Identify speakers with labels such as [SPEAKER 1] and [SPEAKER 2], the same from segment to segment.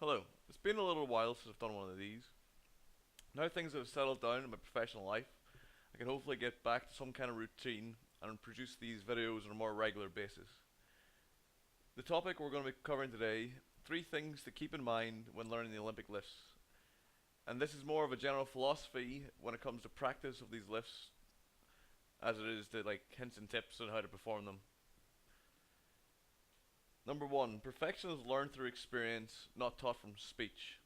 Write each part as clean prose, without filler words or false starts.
[SPEAKER 1] Hello. It's been a little while since I've done one of these. Now things have settled down in my professional life, I can hopefully get back to some kind of routine and produce these videos on a more regular basis. The topic we're going to be covering today, 3 things to keep in mind when learning the Olympic lifts. And this is more of a general philosophy when it comes to practice of these lifts as it is to hints and tips on how to perform them. Number 1, perfection is learned through experience, not taught from speech.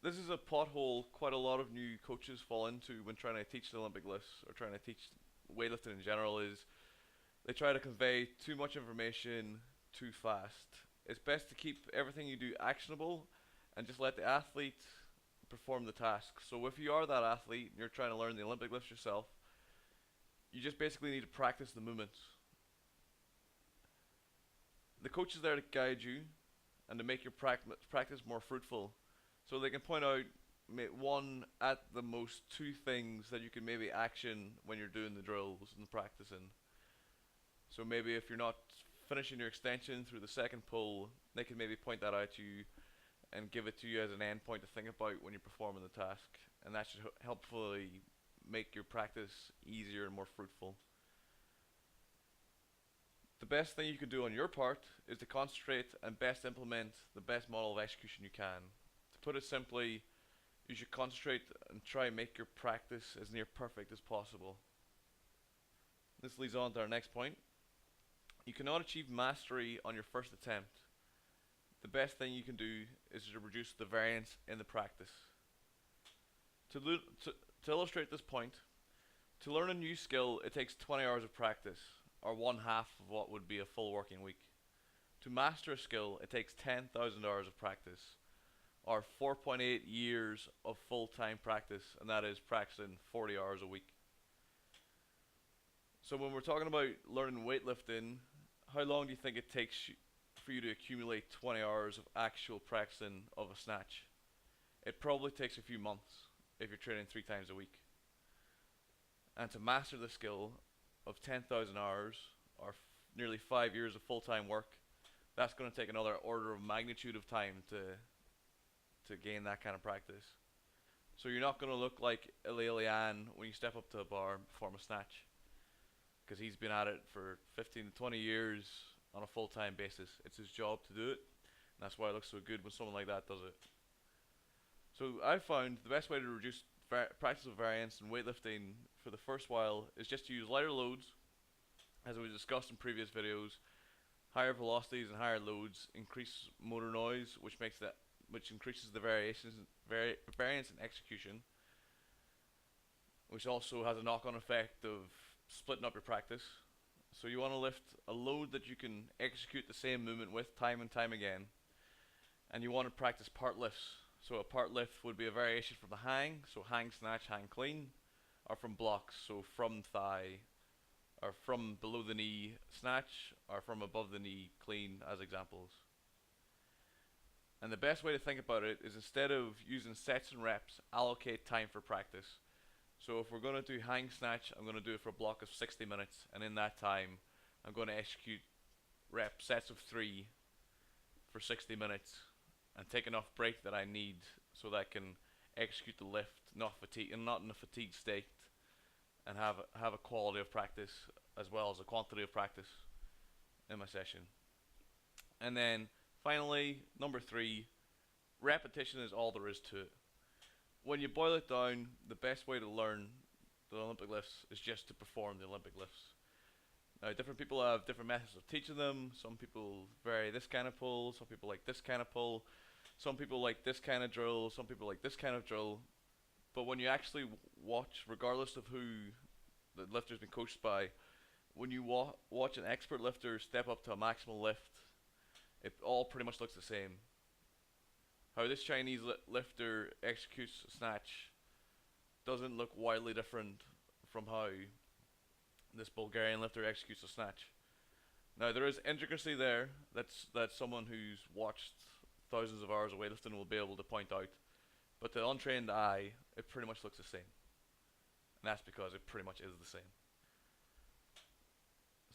[SPEAKER 1] This is a pothole quite a lot of new coaches fall into when trying to teach the Olympic lifts or trying to teach weightlifting in general is they try to convey too much information too fast. It's best to keep everything you do actionable and just let the athlete perform the task. So if you are that athlete and you're trying to learn the Olympic lifts yourself, you just basically need to practice the movements. The coach is there to guide you and to make your practice more fruitful. So they can point out one at the most 2 things that you can maybe action when you're doing the drills and practicing. So maybe if you're not finishing your extension through the second pull, they can maybe point that out to you and give it to you as an end point to think about when you're performing the task. And that should helpfully make your practice easier and more fruitful. The best thing you can do on your part is to concentrate and best implement the best model of execution you can. To put it simply, you should concentrate and try and make your practice as near perfect as possible. This leads on to our next point. You cannot achieve mastery on your first attempt. The best thing you can do is to reduce the variance in the practice. To illustrate this point, to learn a new skill, it takes 20 hours of practice, or 1/2 of what would be a full working week. To master a skill, it takes 10,000 hours of practice, or 4.8 years of full-time practice, and that is practicing 40 hours a week. So when we're talking about learning weightlifting, how long do you think it takes for you to accumulate 20 hours of actual practicing of a snatch? It probably takes a few months if you're training 3 times a week. And to master the skill of 10,000 hours, or nearly 5 years of full-time work, that's going to take another order of magnitude of time to gain that kind of practice. So you're not going to look like Lian when you step up to a bar and perform a snatch, because he's been at it for 15 to 20 years on a full-time basis. It's his job to do it, and that's why it looks so good when someone like that does it. So I found the best way to reduce practice of variance in weightlifting for the first while is just to use lighter loads, as we discussed in previous videos. Higher velocities and higher loads increase motor noise, which increases the variance in execution, which also has a knock-on effect of splitting up your practice. So you want to lift a load that you can execute the same movement with time and time again, and you want to practice part lifts. So a part lift would be a variation from the hang, so hang snatch, hang clean, or from blocks, so from thigh, or from below the knee snatch, or from above the knee clean as examples. And the best way to think about it is, instead of using sets and reps, allocate time for practice. So if we're going to do hang snatch, I'm going to do it for a block of 60 minutes, and in that time I'm going to execute sets of 3 for 60 minutes and take enough break that I need so that I can execute the lift not in a fatigued state, and have a quality of practice as well as a quantity of practice in my session. And then finally, number 3, repetition is all there is to it. When you boil it down, the best way to learn the Olympic lifts is just to perform the Olympic lifts. Now, different people have different methods of teaching them. Some people vary this kind of pull, some people like this kind of pull, some people like this kind of drill, some people like this kind of drill. But when you actually watch, regardless of who the lifter's been coached by, when you watch an expert lifter step up to a maximal lift, it all pretty much looks the same. How this Chinese lifter executes a snatch doesn't look wildly different from how this Bulgarian lifter executes a snatch. Now, there is intricacy there that someone who's watched thousands of hours of weightlifting will be able to point out, but to the untrained eye, it pretty much looks the same. And that's because it pretty much is the same.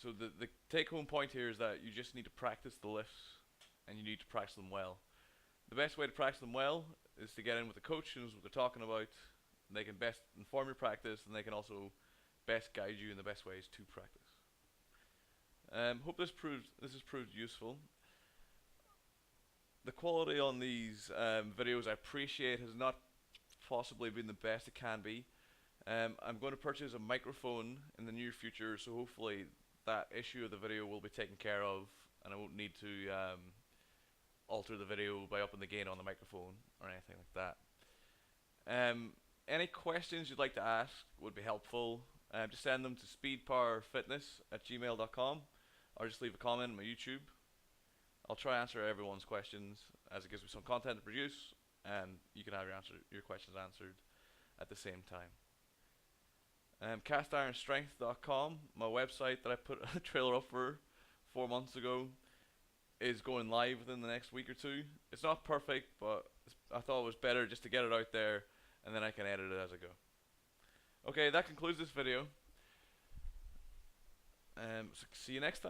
[SPEAKER 1] So the take home point here is that you just need to practice the lifts, and you need to practice them well. The best way to practice them well is to get in with the coach who knows what they're talking about. They can best inform your practice, and they can also best guide you in the best ways to practice. Hope this has proved useful. The quality on these videos, I appreciate, has not possibly been the best it can be. I'm going to purchase a microphone in the near future, so hopefully that issue of the video will be taken care of, and I won't need to alter the video by upping the gain on the microphone or anything like that. Any questions you'd like to ask would be helpful. Just send them to speedpowerfitness@gmail.com, or just leave a comment on my YouTube. I'll try to answer everyone's questions, as it gives me some content to produce, and you can have your questions answered at the same time. CastIronStrength.com, my website that I put a trailer up for 4 months ago, is going live within the next week or two. It's not perfect, but I thought it was better just to get it out there, and then I can edit it as I go. Okay, that concludes this video. So see you next time.